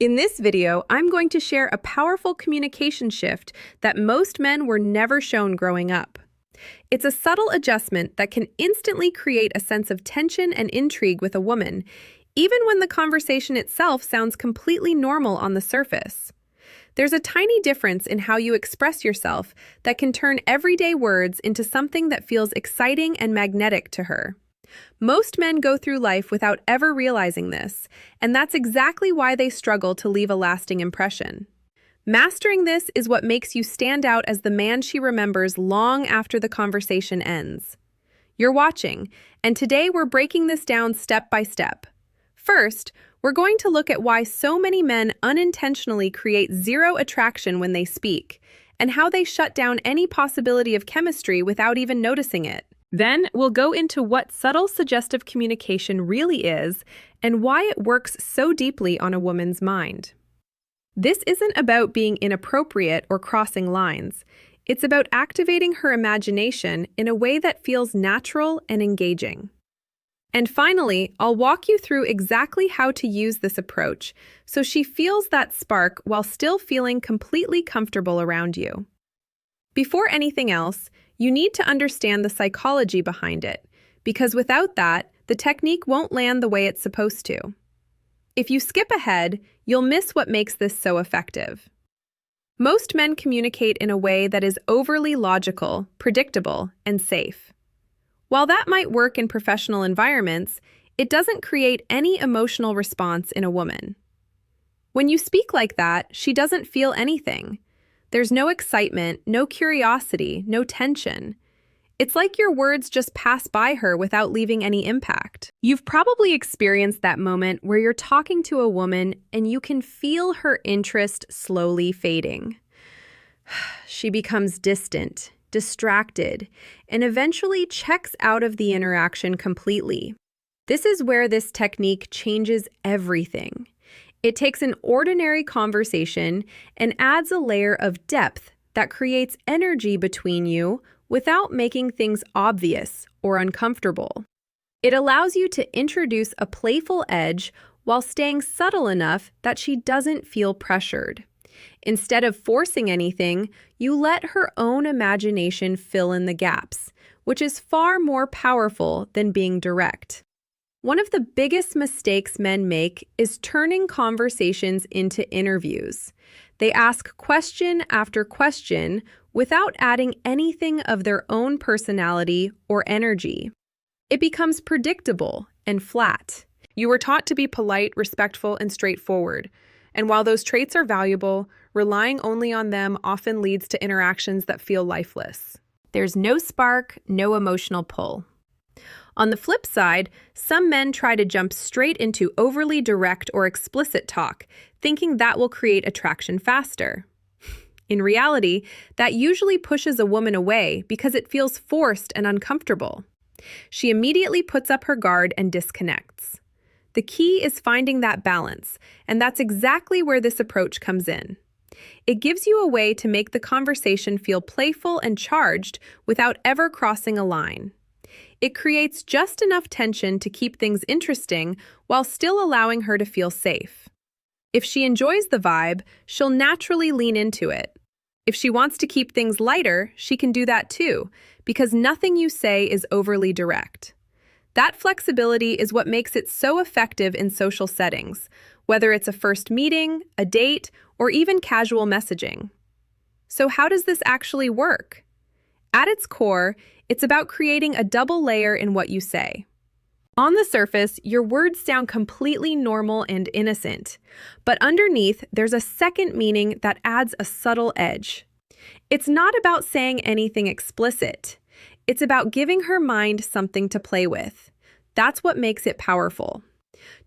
In this video, I'm going to share a powerful communication shift that most men were never shown growing up. It's a subtle adjustment that can instantly create a sense of tension and intrigue with a woman, even when the conversation itself sounds completely normal on the surface. There's a tiny difference in how you express yourself that can turn everyday words into something that feels exciting and magnetic to her. Most men go through life without ever realizing this, and that's exactly why they struggle to leave a lasting impression. Mastering this is what makes you stand out as the man she remembers long after the conversation ends. You're watching, and today we're breaking this down step by step. First, we're going to look at why so many men unintentionally create zero attraction when they speak, and how they shut down any possibility of chemistry without even noticing it. Then, we'll go into what subtle suggestive communication really is and why it works so deeply on a woman's mind. This isn't about being inappropriate or crossing lines. It's about activating her imagination in a way that feels natural and engaging. And finally, I'll walk you through exactly how to use this approach so she feels that spark while still feeling completely comfortable around you. Before anything else, you need to understand the psychology behind it, because without that, the technique won't land the way it's supposed to. If you skip ahead, you'll miss what makes this so effective. Most men communicate in a way that is overly logical, predictable, and safe. While that might work in professional environments, it doesn't create any emotional response in a woman. When you speak like that, she doesn't feel anything. There's no excitement, no curiosity, no tension. It's like your words just pass by her without leaving any impact. You've probably experienced that moment where you're talking to a woman and you can feel her interest slowly fading. She becomes distant, distracted, and eventually checks out of the interaction completely. This is where this technique changes everything. It takes an ordinary conversation and adds a layer of depth that creates energy between you without making things obvious or uncomfortable. It allows you to introduce a playful edge while staying subtle enough that she doesn't feel pressured. Instead of forcing anything, you let her own imagination fill in the gaps, which is far more powerful than being direct. One of the biggest mistakes men make is turning conversations into interviews. They ask question after question without adding anything of their own personality or energy. It becomes predictable and flat. You were taught to be polite, respectful, and straightforward. And while those traits are valuable, relying only on them often leads to interactions that feel lifeless. There's no spark, no emotional pull. On the flip side, some men try to jump straight into overly direct or explicit talk, thinking that will create attraction faster. In reality, that usually pushes a woman away because it feels forced and uncomfortable. She immediately puts up her guard and disconnects. The key is finding that balance, and that's exactly where this approach comes in. It gives you a way to make the conversation feel playful and charged without ever crossing a line. It creates just enough tension to keep things interesting while still allowing her to feel safe. If she enjoys the vibe, she'll naturally lean into it. If she wants to keep things lighter, she can do that too, because nothing you say is overly direct. That flexibility is what makes it so effective in social settings, whether it's a first meeting, a date, or even casual messaging. So how does this actually work? At its core, it's about creating a double layer in what you say. On the surface, your words sound completely normal and innocent, but underneath, there's a second meaning that adds a subtle edge. It's not about saying anything explicit. It's about giving her mind something to play with. That's what makes it powerful.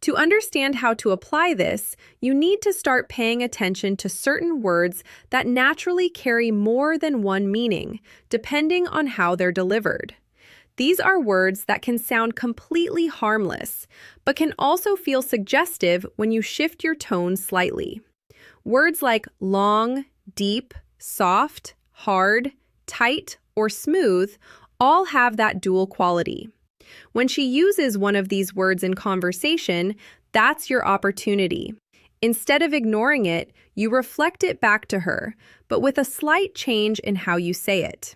To understand how to apply this, you need to start paying attention to certain words that naturally carry more than one meaning, depending on how they're delivered. These are words that can sound completely harmless, but can also feel suggestive when you shift your tone slightly. Words like long, deep, soft, hard, tight, or smooth all have that dual quality. When she uses one of these words in conversation, that's your opportunity. Instead of ignoring it, you reflect it back to her, but with a slight change in how you say it.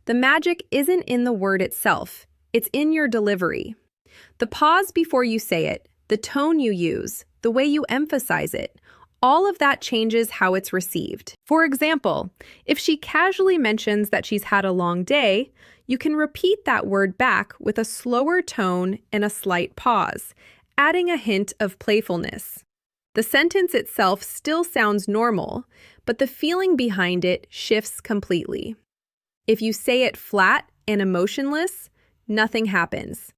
The magic isn't in the word itself, it's in your delivery. The pause before you say it, the tone you use, the way you emphasize it, all of that changes how it's received. For example, if she casually mentions that she's had a long day, you can repeat that word back with a slower tone and a slight pause, adding a hint of playfulness. The sentence itself still sounds normal, but the feeling behind it shifts completely. If you say it flat and emotionless, nothing happens.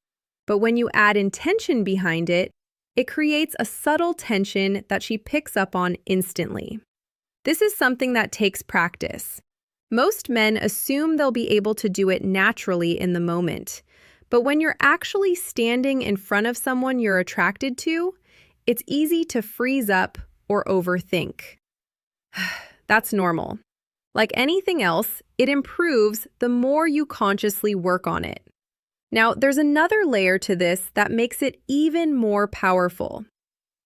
But when you add intention behind it, it creates a subtle tension that she picks up on instantly. This is something that takes practice. Most men assume they'll be able to do it naturally in the moment, but when you're actually standing in front of someone you're attracted to, it's easy to freeze up or overthink. That's normal. Like anything else, it improves the more you consciously work on it. Now, there's another layer to this that makes it even more powerful.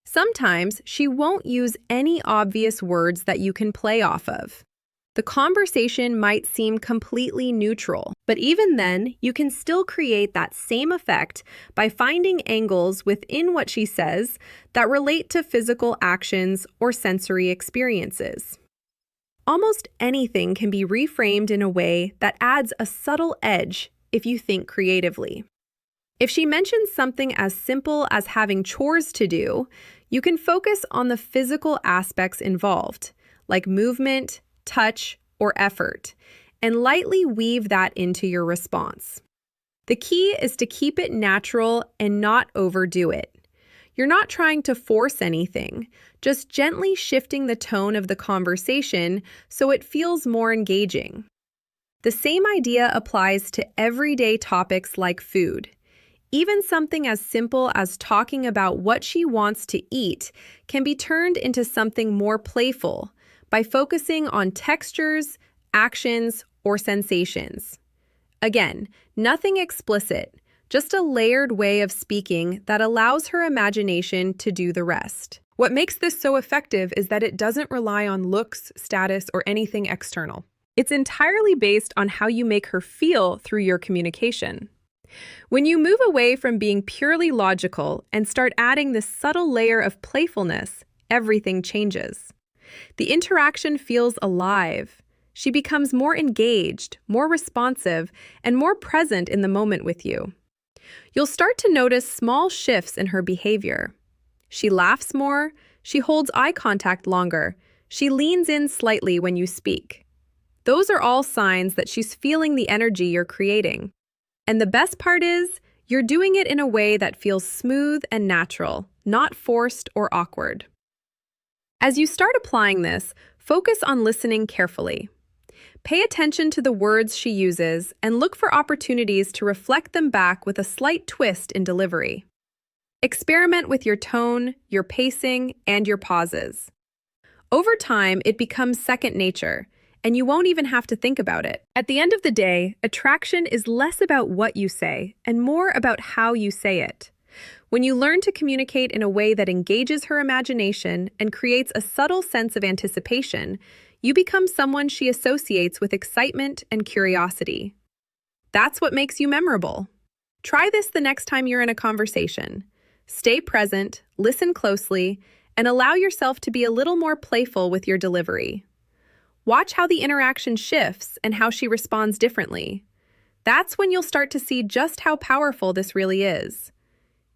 Sometimes she won't use any obvious words that you can play off of. The conversation might seem completely neutral, but even then, you can still create that same effect by finding angles within what she says that relate to physical actions or sensory experiences. Almost anything can be reframed in a way that adds a subtle edge if you think creatively. If she mentions something as simple as having chores to do, you can focus on the physical aspects involved, like movement, touch, or effort, and lightly weave that into your response. The key is to keep it natural and not overdo it. You're not trying to force anything, just gently shifting the tone of the conversation so it feels more engaging. The same idea applies to everyday topics like food. Even something as simple as talking about what she wants to eat can be turned into something more playful by focusing on textures, actions, or sensations. Again, nothing explicit, just a layered way of speaking that allows her imagination to do the rest. What makes this so effective is that it doesn't rely on looks, status, or anything external. It's entirely based on how you make her feel through your communication. When you move away from being purely logical and start adding this subtle layer of playfulness, everything changes. The interaction feels alive. She becomes more engaged, more responsive, and more present in the moment with you. You'll start to notice small shifts in her behavior. She laughs more, she holds eye contact longer, she leans in slightly when you speak. Those are all signs that she's feeling the energy you're creating. And the best part is, you're doing it in a way that feels smooth and natural, not forced or awkward. As you start applying this, focus on listening carefully. Pay attention to the words she uses and look for opportunities to reflect them back with a slight twist in delivery. Experiment with your tone, your pacing, and your pauses. Over time, it becomes second nature, and you won't even have to think about it. At the end of the day, attraction is less about what you say and more about how you say it. When you learn to communicate in a way that engages her imagination and creates a subtle sense of anticipation, you become someone she associates with excitement and curiosity. That's what makes you memorable. Try this the next time you're in a conversation. Stay present, listen closely, and allow yourself to be a little more playful with your delivery. Watch how the interaction shifts and how she responds differently. That's when you'll start to see just how powerful this really is.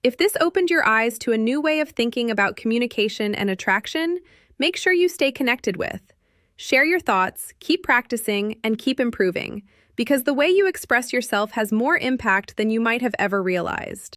If this opened your eyes to a new way of thinking about communication and attraction, make sure you stay connected with. Share your thoughts, keep practicing, and keep improving, because the way you express yourself has more impact than you might have ever realized.